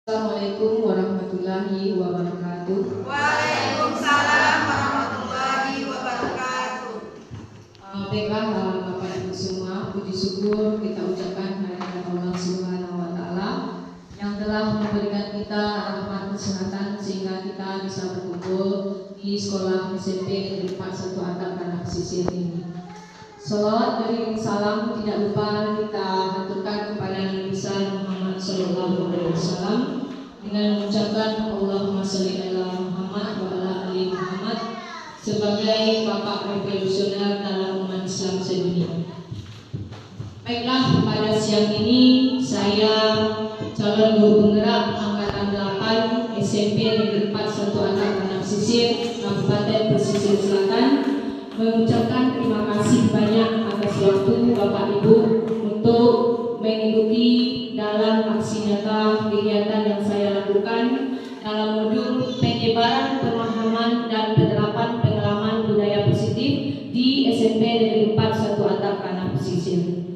Assalamualaikum warahmatullahi wabarakatuh. Waalaikumsalam warahmatullahi wabarakatuh. Baiklah Bapak Ibu semua, puji syukur kita ucapkan kehadirat Allah Subhanahu wa taala yang telah memberikan kita rahmat kesehatan sehingga kita bisa berkumpul di sekolah SMP Negeri 4 1 Atap Tanah Pesisir ini. Salawat beriring salam tidak lupa kita haturkan kepada Nabi besar Muhammad Sallallahu Alaihi Wasallam dengan mengucapkan Allahumma sholli ala Muhammad wa ala ali Muhammad sebagai bapak revolusioner dalam umat Islam sedunia. Baiklah, pada siang ini saya calon guru penggerak angkatan 8 SMP Negeri 4 1 Atap Tanah Pesisir Kabupaten Pesisir Selatan mengucapkan terima kasih banyak atas waktu Bapak Ibu untuk mengikuti dalam aksi nyata kegiatan yang saya lakukan dalam modul penyebaran pemahaman dan penerapan pengalaman budaya positif di SMP Negeri 4 1 Atap Tanah Pesisir.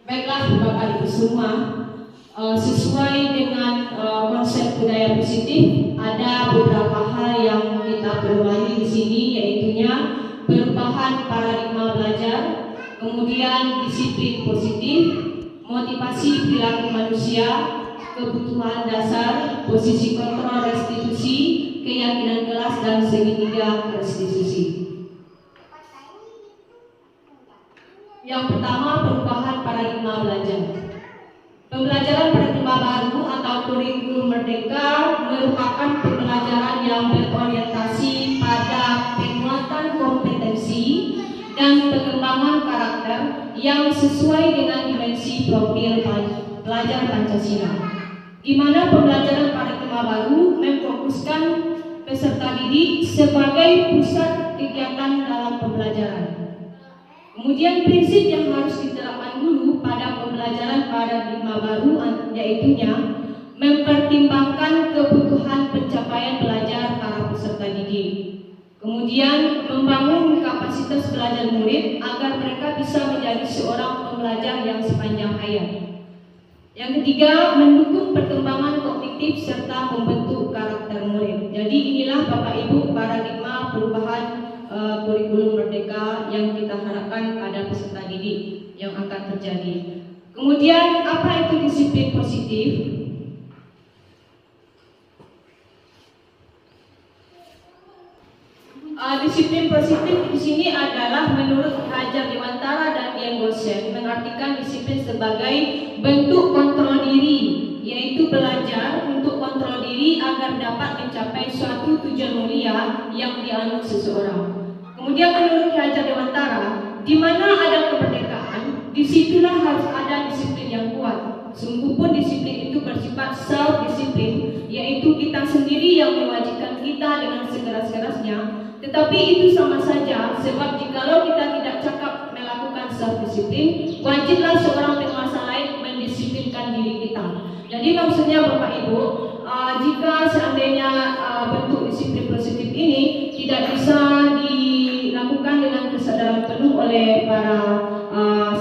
Baiklah Bapak Ibu semua, sesuai dengan konsep budaya positif, ada beberapa hal yang kita perubahi di sini, yaitunya perubahan paradigma belajar, kemudian disiplin positif, motivasi perilaku manusia, kebutuhan dasar, posisi kontrol restitusi, keyakinan kelas dan segitiga restitusi. Yang pertama, perubahan paradigma belajar. Pembelajaran paradigma baru atau kurikulum merdeka merupakan pembelajaran yang berorientasi pada penguatan kompetensi dan pengembangan karakter yang sesuai dengan dimensi profil pelajar Pancasila, di mana pembelajaran paradigma baru memfokuskan peserta didik sebagai pusat kegiatan dalam pembelajaran. Kemudian prinsip yang harus diterapkan guru pada pembelajaran paradigma baru yaitunya mempertimbangkan kebutuhan pencapaian belajar para peserta didik. Kemudian membangun kapasitas belajar murid agar mereka bisa menjadi seorang pembelajar yang sepanjang hayat. Yang ketiga, mendukung perkembangan kognitif serta membentuk karakter murid. Jadi inilah Bapak Ibu paradigma perubahan kurikulum merdeka yang kita harapkan pada peserta didik yang akan terjadi. Kemudian apa itu disiplin positif? Disiplin positif di sini adalah menurut Hajar Dewantara dan Dian Gosen mengartikan disiplin sebagai bentuk kontrol diri, yaitu belajar untuk kontrol diri agar dapat mencapai suatu tujuan mulia yang dianut seseorang. Kemudian menurut Hajar Dewantara, di mana ada kemerdekaan, disitulah harus ada disiplin yang kuat. Sungguh pun disiplin itu bersifat self-disiplin, yaitu kita sendiri yang mewajibkan kita dengan sekeras-kerasnya. Tetapi itu sama saja, sebab jikalau kita tidak cakap melakukan self-disiplin, wajiblah seorang penguasa lain mendisiplinkan diri kita. Jadi maksudnya Bapak Ibu, jika seandainya bentuk disiplin positif ini tidak bisa dilakukan dengan kesadaran penuh oleh para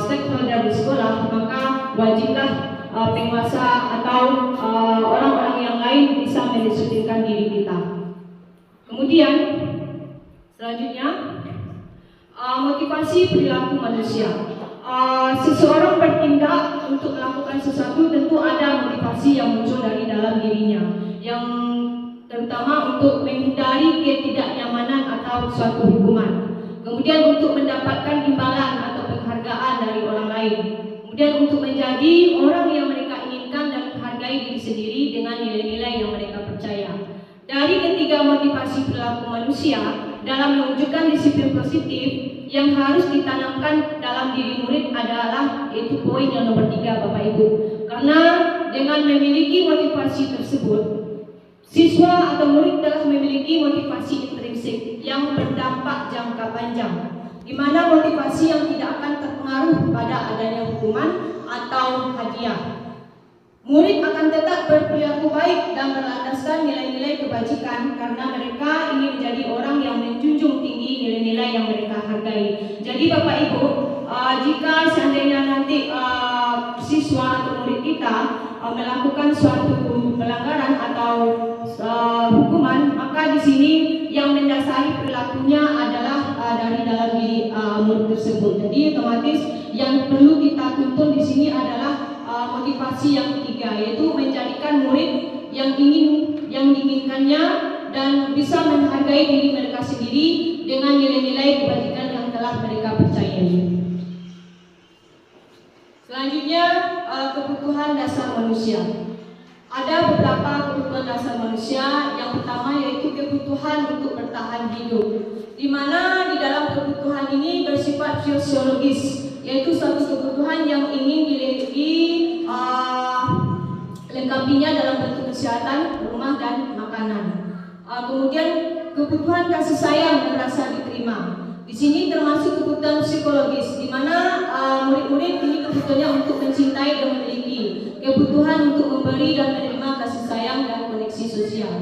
stakeholder di sekolah, maka wajiblah penguasa atau orang-orang yang lain bisa mendisiplinkan diri kita. Kemudian selanjutnya, motivasi perilaku manusia. Seseorang bertindak untuk melakukan sesuatu tentu ada motivasi yang muncul dari dalam dirinya, yang terutama untuk menghindari ketidaknyamanan atau suatu hukuman. Kemudian untuk mendapatkan imbalan atau penghargaan dari orang lain. Kemudian untuk menjadi orang yang mereka inginkan dan menghargai diri sendiri dengan nilai-nilai yang mereka percaya. Dari ketiga motivasi perilaku manusia, dalam mewujudkan disiplin positif yang harus ditanamkan dalam diri murid adalah yaitu poin yang nomor 3 Bapak Ibu. Karena dengan memiliki motivasi tersebut, siswa atau murid telah memiliki motivasi intrinsik yang berdampak jangka panjang, di mana motivasi yang tidak akan terpengaruh pada adanya hukuman atau hadiah. Murid akan tetap berperilaku baik dan berlandaskan nilai-nilai kebajikan karena mereka ingin menjadi orang yang menjunjung tinggi nilai-nilai yang mereka hargai. Jadi Bapak Ibu, jika seandainya nanti siswa atau murid kita melakukan suatu pelanggaran atau hukuman, maka di sini yang mendasari perilakunya adalah dari dalam diri murid tersebut. Jadi otomatis yang perlu kita tuntun di sini adalah motivasi yang ketiga, yaitu menjadikan murid yang diinginkannya dan bisa menghargai diri mereka sendiri dengan nilai-nilai kebajikan yang telah mereka percayai. Selanjutnya, kebutuhan dasar manusia. Ada beberapa kebutuhan dasar manusia. Yang pertama yaitu kebutuhan untuk bertahan hidup, di mana di dalam kebutuhan ini bersifat fisiologis, yaitu suatu kebutuhan yang ingin dilengkapinya dalam bentuk kesehatan, rumah, dan makanan. Kemudian kebutuhan kasih sayang dan rasa diterima. Di sini termasuk kebutuhan psikologis, di mana murid-murid ini kebutuhannya untuk mencintai dan memiliki, kebutuhan untuk memberi dan menerima kasih sayang dan koneksi sosial.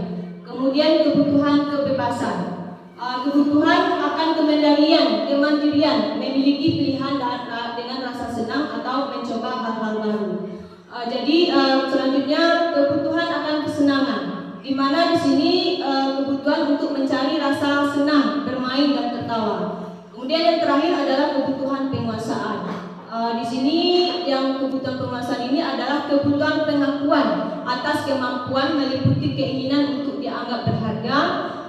Kemudian kebutuhan kebebasan, kebutuhan akan kemandirian, memiliki pilihan dengan rasa senang atau mencoba hal-hal baru. Jadi selanjutnya kebutuhan akan kesenangan, di mana di sini kebutuhan untuk mencari rasa senang, bermain dan tertawa. Kemudian yang terakhir adalah kebutuhan penguasaan. Di sini yang kebutuhan penguasaan ini adalah kebutuhan pengakuan atas kemampuan, meliputi keinginan untuk dianggap berharga,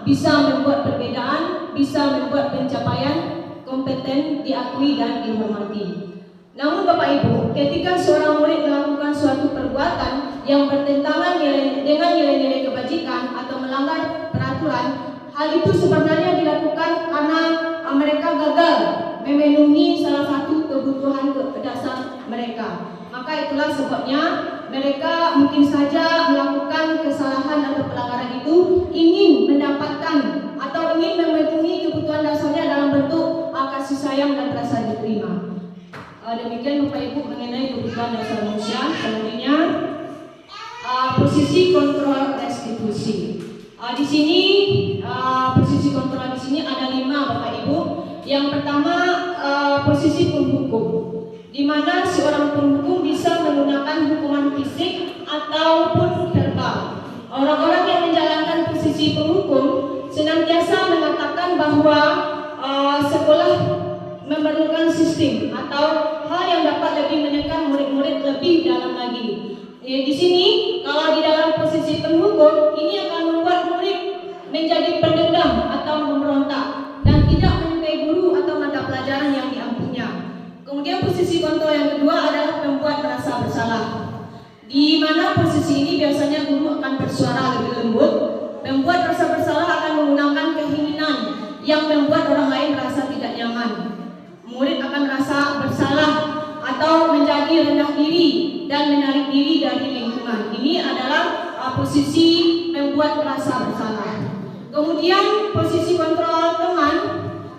bisa membuat perbedaan, bisa membuat pencapaian, kompeten, diakui dan dihormati. Namun Bapak Ibu, ketika seorang murid melakukan suatu perbuatan yang bertentangan dengan nilai-nilai kebajikan atau melanggar peraturan, hal itu sebenarnya dilakukan karena mereka gagal memenuhi salah satu kebutuhan dasar mereka. Maka itulah sebabnya mereka mungkin saja melakukan kesalahan atau pelanggaran itu ingin mendapatkan atau ingin memenuhi kebutuhan dasarnya dalam bentuk kasih sayang dan rasa diterima. Demikian Bapak Ibu mengenai kebutuhan dasar manusia. Selanjutnya posisi kontrol restitusi. Di sini posisi kontrol di sini ada 5 Bapak Ibu. Yang pertama posisi penghukum, di mana seorang penghukum bisa menggunakan hukuman fisik ataupun verbal. Orang-orang yang menjalankan posisi penghukum senantiasa mengatakan bahwa sekolah memerlukan sistem atau hal yang dapat lebih menekan murid-murid lebih dalam lagi. Di sini kalau di dalam posisi penghukum ini akan membuat murid menjadi pendendam atau memberontak dan tidak menyukai guru atau mata pelajaran yang diampunya. Kemudian posisi kontrol yang kedua adalah membuat merasa bersalah, di mana posisi ini biasanya guru akan bersuara lebih lembut. Membuat rasa bersalah akan menggunakan keinginan yang membuat orang lain merasa tidak nyaman. Murid akan merasa bersalah atau menjadi rendah diri dan menarik diri dari lingkungan. Ini adalah posisi membuat merasa bersalah. Kemudian posisi kontrol teman,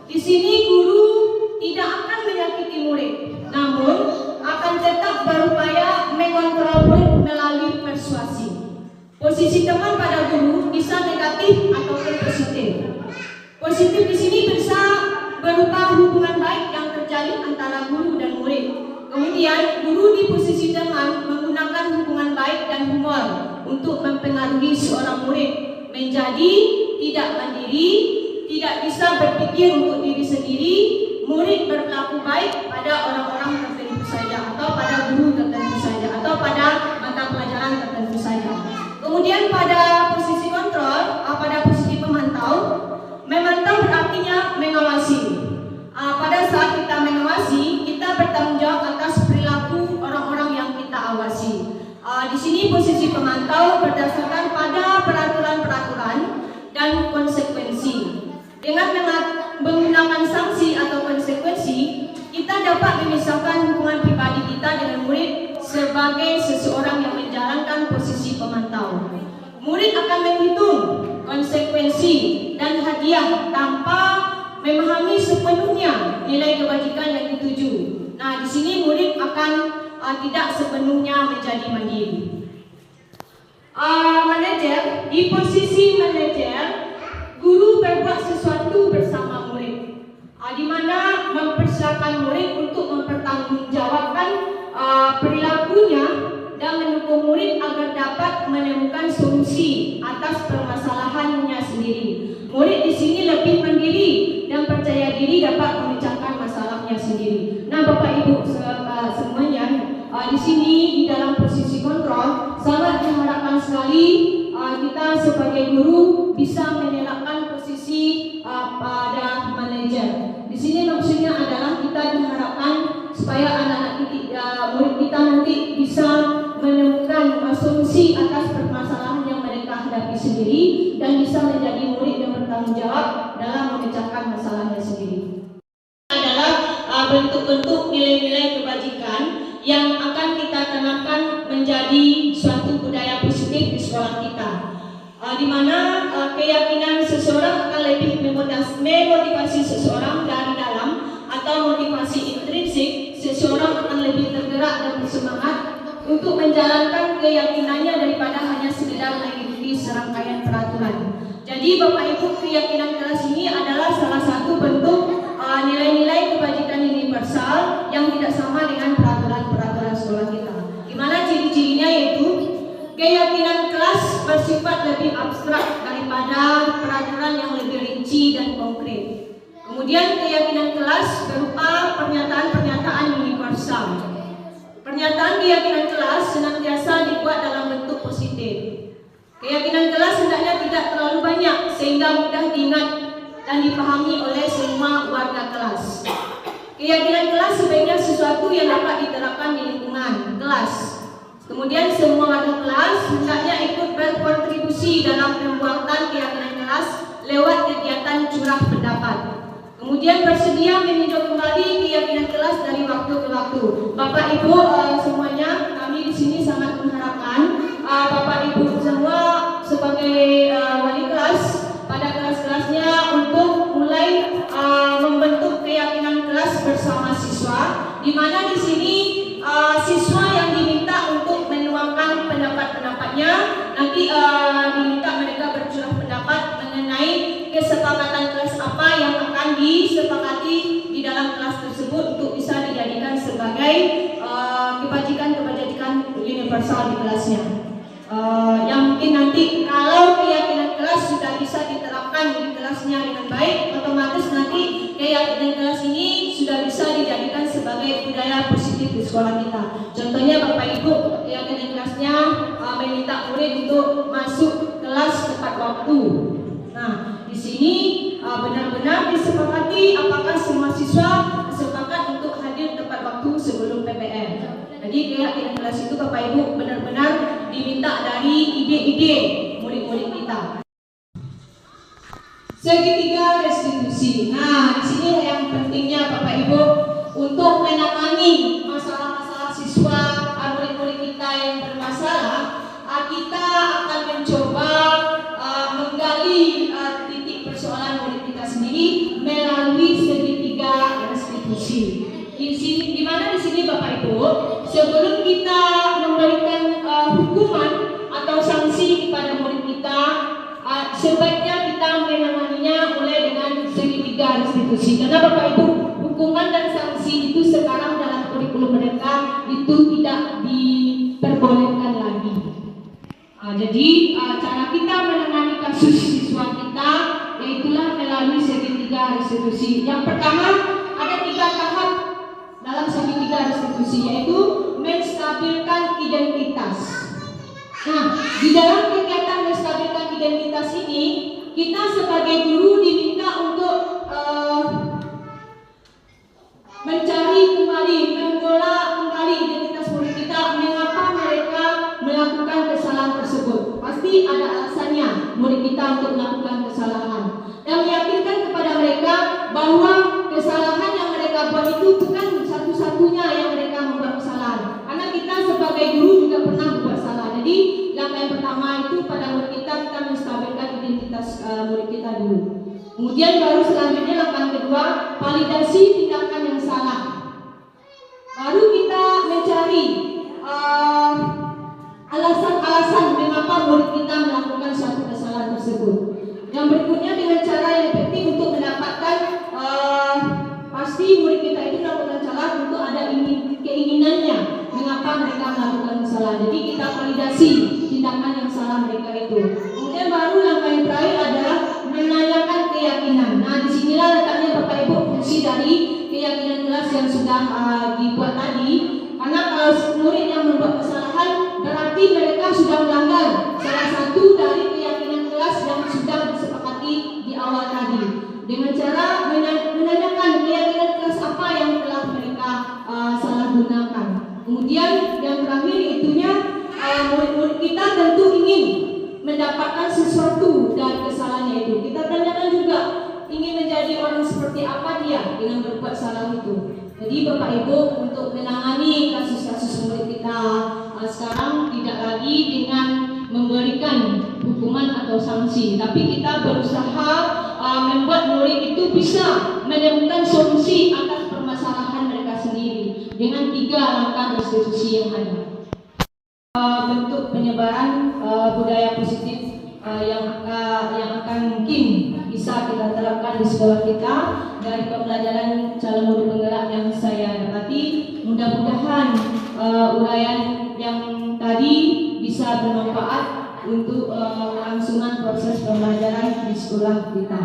di sini guru tidak akan menyakiti murid, namun akan tetap berupaya mengontrol murid melalui persuasi. Posisi teman pada guru bisa negatif ataupun positif. Positif di sini bisa berupa hubungan baik yang terjalin antara guru dan murid. Kemudian guru di posisi teman menggunakan hubungan baik dan humor untuk mempengaruhi seorang murid menjadi tidak mandiri, tidak bisa berpikir untuk diri sendiri. Murid berlaku baik pada orang-orang tertentu saja, atau pada guru tertentu saja, atau pada mata pelajaran tertentu saja. Kemudian pada posisi kontrol, pada posisi pemantau, memantau berartinya mengawasi. Pada saat kita mengawasi, kita bertanggung jawab atas perilaku orang-orang yang kita awasi. Di sini posisi pemantau berdasarkan pada peraturan-peraturan dan konsekuensi. Dengan menggunakan sanksi atau konsekuensi, kita dapat memisahkan hubungan pribadi kita dengan murid sebagai seseorang yang menjalankan posisi pemantau. Murid akan menghitung konsekuensi dan hadiah tanpa memahami sepenuhnya nilai kebajikan yang dituju. Nah, di sini murid akan tidak sepenuhnya menjadi mandiri. Manajer, di posisi manajer, guru berbuat sesuatu bersama murid, di mana mempersilakan murid untuk mempertanggungjawabkan perilakunya dan mendukung murid agar dapat menemukan solusi atas permasalahannya sendiri. Murid di sini lebih mandiri dan percaya diri dapat memecahkan masalahnya sendiri. Nah, Bapak Ibu semuanya, di sini di dalam posisi kontrol sangat diharapkan sekali kita sebagai guru bisa menelakkan posisi pada manajer. Di sini maksudnya adalah kita diharapkan supaya anak-anak murid kita nanti bisa menemukan solusi atas permasalahan yang mereka hadapi sendiri dan bisa menjadi murid yang bertanggung jawab dalam memecahkan masalahnya sendiri. Adalah bentuk-bentuk nilai-nilai kebajikan yang akan kita tanamkan menjadi suatu budaya positif di sekolah kita, di mana keyakinan seseorang akan lebih memotivasi seseorang dari dalam, atau motivasi intrinsik seseorang akan lebih tergerak dan bersemangat untuk menjalankan keyakinannya daripada hanya sekedar mengikuti serangkaian peraturan. Jadi Bapak Ibu, keyakinan kelas ini adalah salah satu bentuk nilai-nilai kebajikan universal yang tidak sama dengan peraturan-peraturan sekolah kita. Gimana ciri-cirinya? Yaitu keyakinan kelas bersifat lebih abstrak daripada peraturan yang lebih rinci dan konkret. Kemudian keyakinan kelas berupa pernyataan-pernyataan universal. Pernyataan keyakinan kelas senantiasa dibuat dalam bentuk positif. Keyakinan kelas hendaknya tidak terlalu banyak sehingga mudah diingat dan dipahami oleh semua warga kelas. Keyakinan kelas sebaiknya sesuatu yang dapat diterapkan di lingkungan kelas. Kemudian semua warga kelas hendaknya ikut berkontribusi dalam pembuatan keyakinan kelas lewat kegiatan curah pendapat. Kemudian bersedia meninjau kembali keyakinan kelas dari waktu ke waktu. Bapak Ibu semuanya, kami di sini sangat mengharapkan Bapak Ibu semua sebagai wali kelas pada kelas-kelasnya untuk mulai membentuk keyakinan kelas bersama siswa, di mana di sini siswa yang diminta untuk menuangkan pendapat-pendapatnya, nanti diminta mereka bercurah pendapat mengenai kesepakatan kelas apa yang akan disepakati di dalam kelas tersebut untuk bisa dijadikan sebagai kebajikan-kebajikan universal di kelasnya. Yang mungkin nanti kalau keyakinan kelas sudah bisa diterapkan di kelasnya dengan baik, otomatis nanti keyakinan kelas ini sudah bisa dijadikan sebagai budaya positif di sekolah kita. Contohnya Bapak Ibu, keyakinan kelasnya meminta murid untuk masuk kelas tepat waktu. Nah, di sini benar-benar disepakati apakah semua siswa sepakat untuk hadir tepat waktu sebelum PPR. Jadi keyakinan kelas itu Bapak Ibu benar-benar diminta dari ide-ide murid-murid kita. Segitiga restitusi. Nah, di sini yang pentingnya Bapak Ibu untuk menangani masalah-masalah siswa murid-murid kita yang bermasalah, kita akan mencoba menggali titik persoalan murid kita sendiri melalui segitiga restitusi. Di mana di sini Bapak Ibu, sebelum kita memberikan hukuman atau sanksi kepada murid kita, sebaiknya kita menanganinya mulai dengan segitiga restitusi. Karena Bapak Ibu, hukuman dan sanksi itu sekarang dalam kurikulum mereka itu tidak diperbolehkan lagi. Jadi cara kita menangani kasus siswa kita yaitulah melalui segitiga restitusi. Yang pertama, ada 3 tahap dalam segitiga restitusi, yaitu menstabilkan identitas. Nah, di dalam kegiatan menstabilkan identitas ini, kita sebagai guru diminta untuk mencari kembali, mengolah kembali identitas murid kita, mengapa mereka melakukan kesalahan tersebut. Pasti ada alasannya murid kita untuk melakukan kesalahan, dan meyakinkan kepada mereka bahwa kesalahan yang mereka buat itu bukan satu-satunya yang mereka membuat kesalahan. Karena kita sebagai guru juga pernah membuat salah. Jadi langkah yang pertama itu pada murid kita menstabilkan identitas murid kita dulu. Kemudian baru selanjutnya langkah kedua, validasi tindakan yang salah. Baru kita mencari alasan-alasan mengapa murid kita melakukan suatu kesalahan tersebut. Yang berikutnya dengan cara yang efektif untuk mendapatkan pasti murid kita itu melakukan salah, tentu ada keinginannya mengapa mereka melakukan kesalahan. Jadi kita validasi tindakan yang salah mereka itu. Kemudian baru langkah yang terakhir adalah menanyakan keyakinan. Nah, disinilah letaknya Bapak Ibu fungsi dari keyakinan kelas yang sudah dibuat tadi. Karena kalau murid yang membuat kesalahan berarti mereka sudah melanggar salah satu dari keyakinan kelas yang sudah disepakati di awal tadi. Dengan cara menanyakan keyakinan kelas apa yang telah mereka salah gunakan. Kemudian yang terakhir itunya murid-murid kita tentu ingin mendapatkan sesuatu dari kesalahannya itu. Kita tanyakan juga ingin menjadi orang seperti apa dia dengan berbuat salah itu. Jadi Bapak Ibu untuk menangani kasus-kasus murid kita sekarang tidak lagi dengan memberikan hukuman atau sanksi, tapi kita berusaha membuat murid itu bisa menemukan solusi atas permasalahan mereka sendiri dengan 3 langkah restitusi yang ada. Bentuk penyebaran budaya positif yang akan mungkin bisa kita terapkan di sekolah kita dari pembelajaran calon guru penggerak yang saya dapati. Mudah-mudahan uraian yang tadi bisa bermanfaat untuk kelangsungan proses pembelajaran di sekolah kita.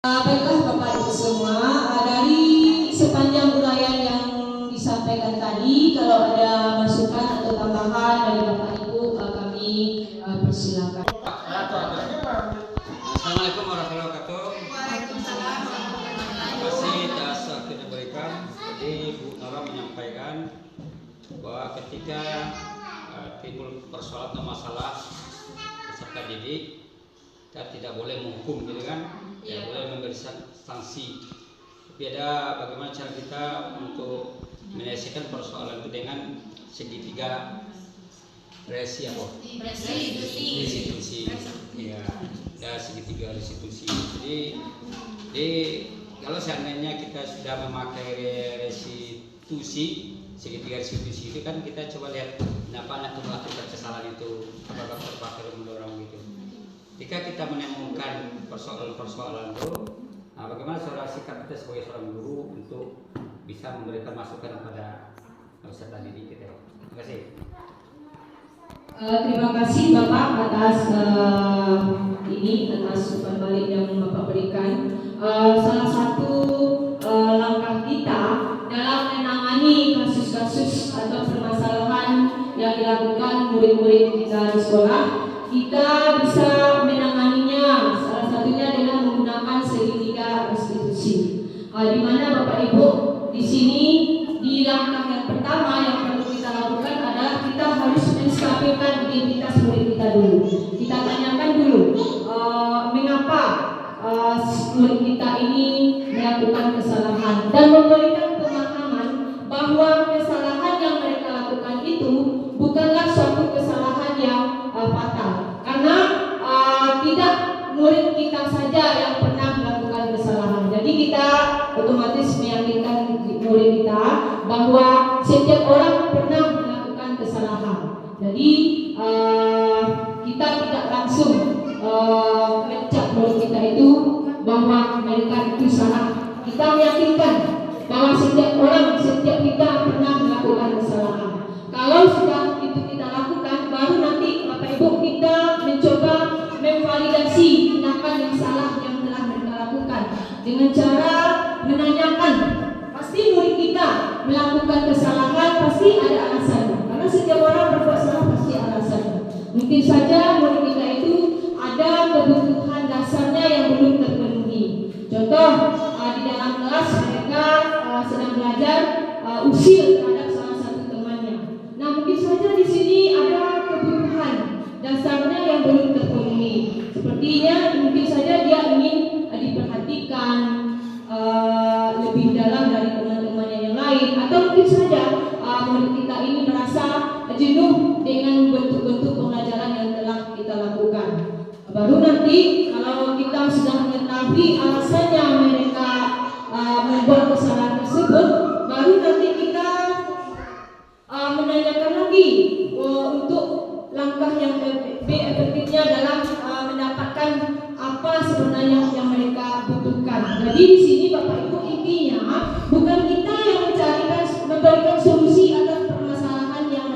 Baiklah Bapak Ibu semua, dari sepanjang uraian yang disampaikan tadi, kalau ada masukan atau tambahan dari Bapak Ibu, kami persilakan. Assalamualaikum warahmatullahi wabarakatuh. Waalaikumsalam warahmatullahi Terima kasih atas waktu yang diberikan. Jadi Bu Nora menyampaikan bahwa ketika timbul persoalan atau masalah peserta didik, kita tidak boleh menghukum, gitu kan? Tidak boleh memberi sanksi. Tapi ada bagaimana cara kita untuk menyelesaikan persoalan itu dengan segitiga restitusi. Ya, segitiga restitusi. Jadi kalau seandainya kita sudah memakai restitusi, segitiga restitusi itu kan kita coba lihat kenapa anak melakukan kesalahan itu, apakah terpakai mendorong gitu. Jika kita menemukan persoalan-persoalan itu, nah bagaimana saudara sikap kita sebagai seorang guru untuk bisa memberikan masukan kepada peserta didik kita. Terima kasih. Terima kasih Bapak atas umpan balik yang Bapak berikan. Salah satu langkah kita dalam menangani kasus-kasus atau permasalahan yang dilakukan murid-murid kita di sekolah, kita bisa menanganinya salah satunya dengan menggunakan segitiga restitusi. Di mana Bapak Ibu di sini di langkah yang pertama yang perlu kita lakukan adalah kita harus menstabilkan identitas murid kita dulu. Kita tanyakan dulu mengapa murid kita ini melakukan kesalahan dan memberikan pemahaman bahwa kesalahan yang mereka lakukan itu bukanlah suatu kesalahan yang fatal, karena tidak murid kita saja yang pernah melakukan kesalahan. Jadi kita otomatis meyakinkan murid kita bahwa setiap orang pernah melakukan kesalahan. Jadi kita tidak langsung mencap murid kita itu bahwa mereka itu salah. Kita meyakinkan bahwa setiap kita pernah melakukan kesalahan. Kalau sudah itu kita lakukan, baru nanti Bapak Ibu kita mencoba memvalidasi tindakan yang salah yang telah mereka lakukan dengan cara menanyakan. Pasti murid kita melakukan kesalahan pasti ada alasannya, karena setiap orang berbuat salah pasti ada alasannya. Mungkin saja murid kita itu ada kebutuhan dasarnya yang belum terpenuhi. Contoh, di dalam kelas mereka sedang belajar usil terhadap salah satu temannya. Nah, mungkin saja di sini ada kebutuhan dasarnya yang belum terpenuhi. Sepertinya mungkin saja dia ingin diperhatikan lebih dalam dari teman-temannya yang lain, atau mungkin saja murid kita ini merasa jenuh dengan bentuk-bentuk pembelajaran yang telah kita lakukan. Baru nanti kalau kita sudah mengetahui alasannya mereka membuat kesalahan tersebut, baru nanti kita menanyakan lagi untuk langkah yang efektifnya dalam mendapatkan apa sebenarnya yang mereka butuhkan. Jadi di sini Bapak Ibu intinya bukan kita yang memberikan solusi atas permasalahan yang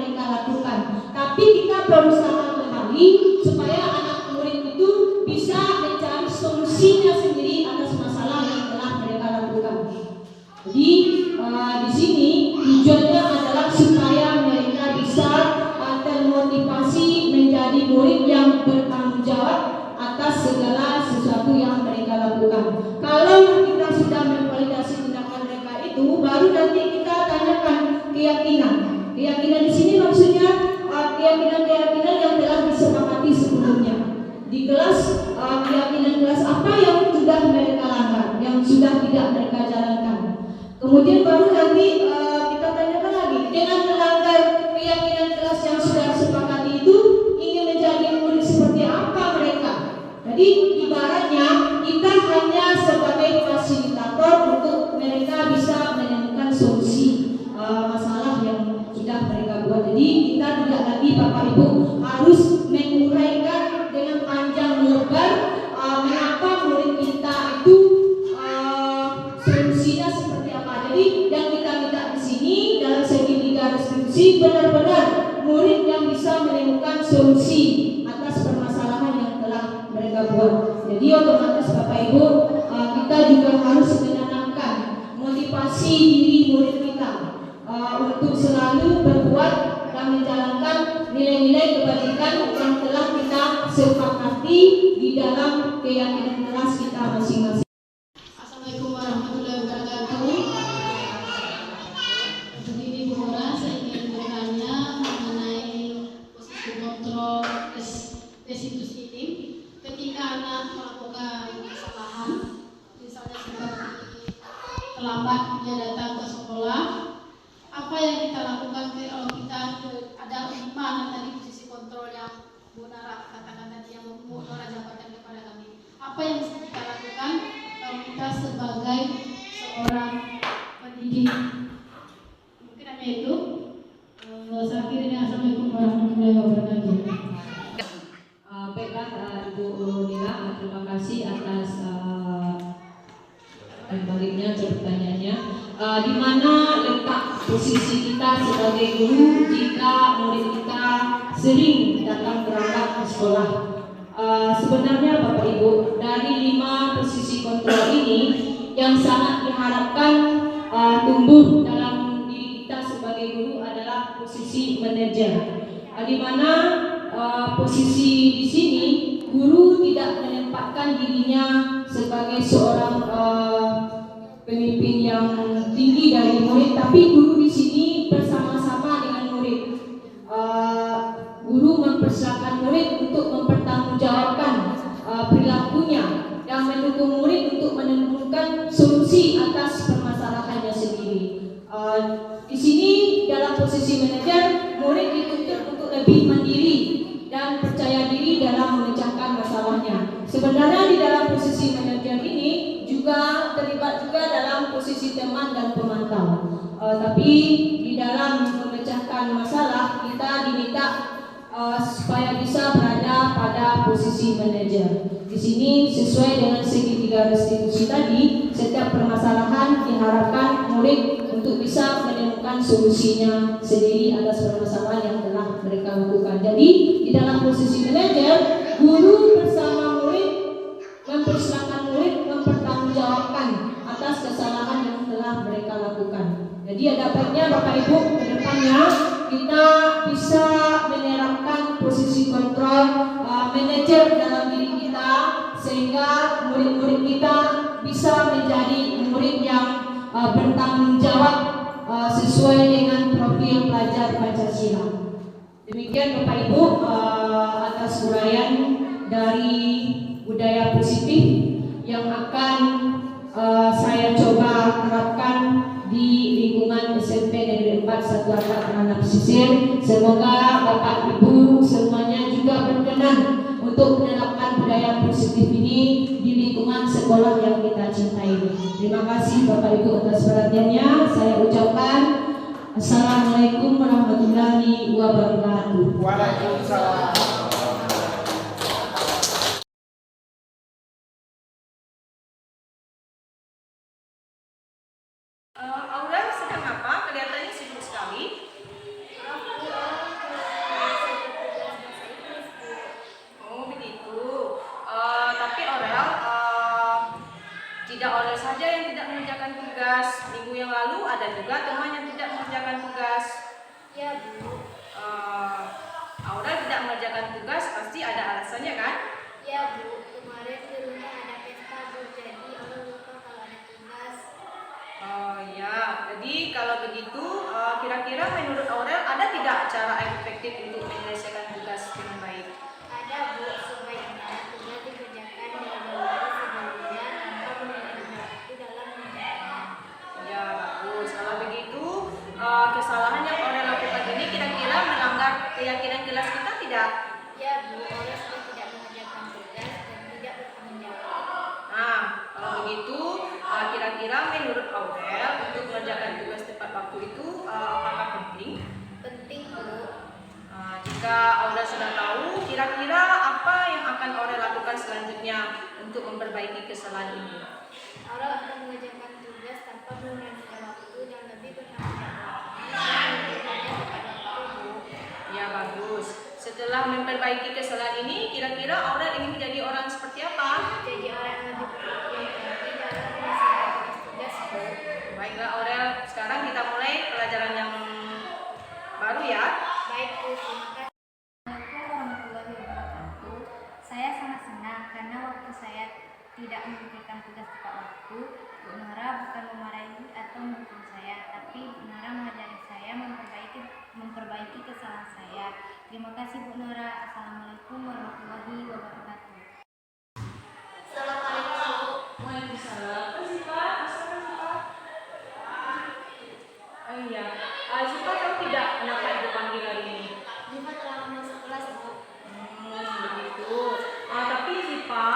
perusahaan kembali supaya anak murid itu bisa mencari solusinya sendiri atas masalah yang telah mereka lakukan. Jadi di sini tujuannya adalah supaya mereka bisa termotivasi menjadi murid yang bertanggung jawab atas segala sesuatu yang mereka lakukan. Kalau kita sudah memvalidasi tindakan mereka itu, baru nanti kita tanyakan keyakinan. Keyakinan di sini maksudnya keyakinan yang telah disepakati sebelumnya. Di kelas keyakinan kelas apa yang sudah mereka langgar, yang sudah tidak mereka jalankan. Kemudian baru nanti kita tanyakan lagi, dengan melanggar keyakinan kelas yang sudah sepakati itu, ingin menjadi murid seperti apa mereka. Jadi ibaratnya kita hanya sebagai fasilitator untuk mereka bisa menemukan solusi masalah yang sudah mereka buat. Jadi kita tidak lagi Bapak Ibu harus menguraikan dengan panjang lebar mengapa murid kita itu solusinya seperti apa. Jadi yang kita minta di sini dalam segitiga restitusi benar-benar murid yang bisa menemukan solusi atas permasalahan yang telah mereka buat. Jadi otomatis Bapak Ibu kita juga harus menanamkan motivasi diri murid kita untuk selalu berbuat dan menjalankan nilai-nilai kebajikan yang telah kita sepakati di dalam keyakinan kelas kita masing-masing. Assalamualaikum warahmatullahi wabarakatuh. Untuk ini Bu Hora, saya ingin bertanya mengenai posisi kontrol restitusi ini. Ketika anak melakukan kesalahan, misalnya seperti terlambat dia datang ke sekolah, apa yang kita lakukan kalau kita ada mana tadi posisi kontrol yang Bu Nara katakan tadi yang Bu Nara jabarkan kepada kami? Apa yang bisa kita lakukan kalau kita sebagai seorang pendidik? Mungkin hanya itu. Saya akhiri dengan Assalamualaikum warahmatullahi wabarakatuh. Baiklah Ibu Nila, terima kasih atas baliknya pertanyaannya. Di mana letak posisi kita sebagai guru jika murid kita sering datang berangkat ke sekolah? Sebenarnya Bapak Ibu, dari 5 posisi kontrol ini yang sangat diharapkan tumbuh dalam diri kita sebagai guru adalah posisi manajer. Di mana posisi di sini guru tidak menempatkan dirinya sebagai seorang pemimpin yang tinggi dari murid, tapi guru di sini bersama-sama dengan murid. Guru mempersilakan murid untuk mempertanggungjawabkan perilakunya dan mendukung murid untuk menemukan solusi atas permasalahannya sendiri. Di sini dalam posisi manajer, murid dituntut untuk lebih mandiri dan percaya diri dalam memecahkan masalahnya. Sebenarnya di dalam posisi manajer ini juga terlibat juga dalam posisi teman dan pemantau. Tapi di dalam memecahkan masalah kita diminta supaya bisa berada pada posisi manajer. Di sini sesuai dengan segitiga restitusi tadi, setiap permasalahan diharapkan murid untuk bisa menemukan solusinya sendiri atas permasalahan yang telah mereka lakukan. Jadi di dalam posisi manajer, guru bersama murid mempersilahkan murid mempertanggungjawabkan atas kesalahan yang telah mereka lakukan. Jadi ada baiknya Bapak Ibu ke depannya kita bisa menerapkan posisi kontrol manajer dalam diri kita sehingga murid-murid kita bisa menjadi murid yang bertanggung jawab sesuai dengan profil pelajar Pancasila. Demikian Bapak Ibu atas uraian dari budaya positif yang akan saya coba terapkan di lingkungan SMP Negeri 4 Satu Atap Anak Pesisir. Semoga Bapak Ibu semuanya juga berkenan untuk menerapkan budaya positif ini di lingkungan sekolah yang kita cintai. Terima kasih Bapak Ibu atas perhatiannya. Saya ucapkan Assalamualaikum warahmatullahi wabarakatuh. Waalaikumsalam. Aura sedang apa? Kelihatannya sibuk sekali. Ya Bu. Aurel tidak mengerjakan tugas pasti ada alasannya kan? Ya Bu, kemarin di rumah ada pesta Bu, jadi Aurel lupa kalau ada tugas. Oh ya, jadi kalau begitu kira-kira menurut Aurel ada tidak cara efektif untuk menyelesaikan tugas dengan baik? Ada Bu, sebaiknya tugas dikerjakan jauh-jauh hari sebelumnya tanpa menunda waktu dalam mengerjakan. Ya bagus. Kalau begitu kesalahan yang Aurel lakukan ini kira-kira melanggar keyakinan kelas kita tidak? Ya Bu, Aurel sudah tidak mengerjakan tugas dan tidak bertanggung jawab. Nah, kalau begitu kira-kira menurut Aurel untuk mengerjakan tugas tepat waktu itu apakah penting? Penting Bu. Jika Aurel sudah tahu, kira-kira apa yang akan Aurel lakukan selanjutnya untuk memperbaiki kesalahan ini? Aurel akan mengerjakan tugas tanpa menunda waktu dan lebih bertanggung jawab. Mengerjakan tepat waktu Bu. Ya bagus. Setelah memperbaiki kesalahan ini, kira-kira Aurel ingin menjadi orang seperti apa? Jadi orang yang lebih bertanggung jawab dalam menyelesaikan tugas-tugas Bu. Baiklah Aurel, sekarang kita mulai pelajaran yang baru ya. Baik Bu, terima kasih. Assalamualaikum warahmatullahi wabarakatuh. Saya sangat senang karena waktu saya tidak mengerjakan tugas tepat waktu, Bu Nora bukan memarahi atau menghukum saya, tapi Bu Nora mengajari saya memperbaiki kesalahan saya. Terima kasih Bu Nora. Assalamualaikum warahmatullahi wabarakatuh. Assalamualaikum Bu. Waalaikumsalam. Siapa? Silakan Siapa? Oh iya. Siapa tahu tidak kenapa ibu panggil hari ini? Ziva telah masuk kelas Bu. Begitu. Tapi Sipa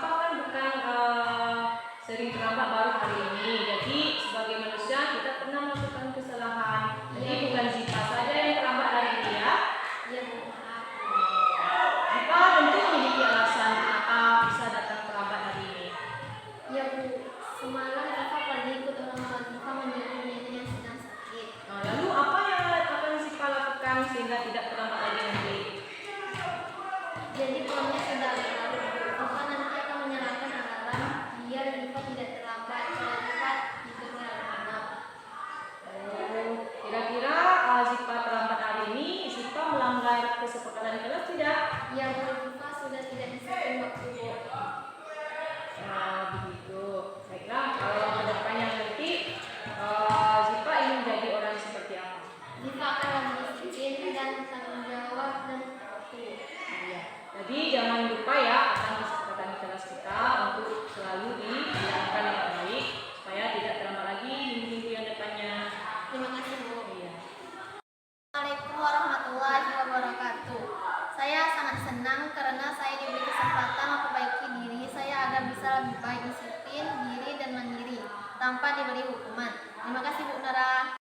kan bukan sering terlambat baru hari ini. Jadi sebagai manusia kita pernah melakukan kesalahan. Jadi bukan Sipa saja yang terlambat hari ini ya. Ya Bu, maaf. Sipa tentu memiliki alasan kenapa bisa datang terlambat hari ini. Ya Bu, semalam Ziva pergi ikut orang tua Ziva menjenguk nenek yang sedang sakit. Lalu apa yang akan Sipa lakukan sehingga tidak terlambat lagi nanti? Jadi puangnya sudah berlalu Bu. Ziva nanti akan menyalakan alarm biar Ziva tidak terlambat. Kalau Ziva tidurnya lama. Kira-kira Sipa terlambat hari ini, Sipa melanggar kesepakatan kelas tidak? Ya Bu, Ziva sudah tidak disiplin waktu Bu. Begitu. Baiklah, kalau kedepannya nanti Sipa ingin menjadi orang seperti apa? Ziva akan lebih disiplin dan tanggung jawab dan waktu. Iya. Jadi jangan lupa ya akan kesepakatan kelas kita untuk selalu dijalankan dengan baik supaya tidak terlambat lagi di minggu yang depannya. Terima kasih Bu. Iya. Assalamualaikum warahmatullahi wabarakatuh. Saya sangat senang karena saya diberi kesempatan memperbaiki diri saya agar bisa lebih baik disiplin, diri dan mandiri tanpa diberi hukuman. Terima kasih Bu Nora.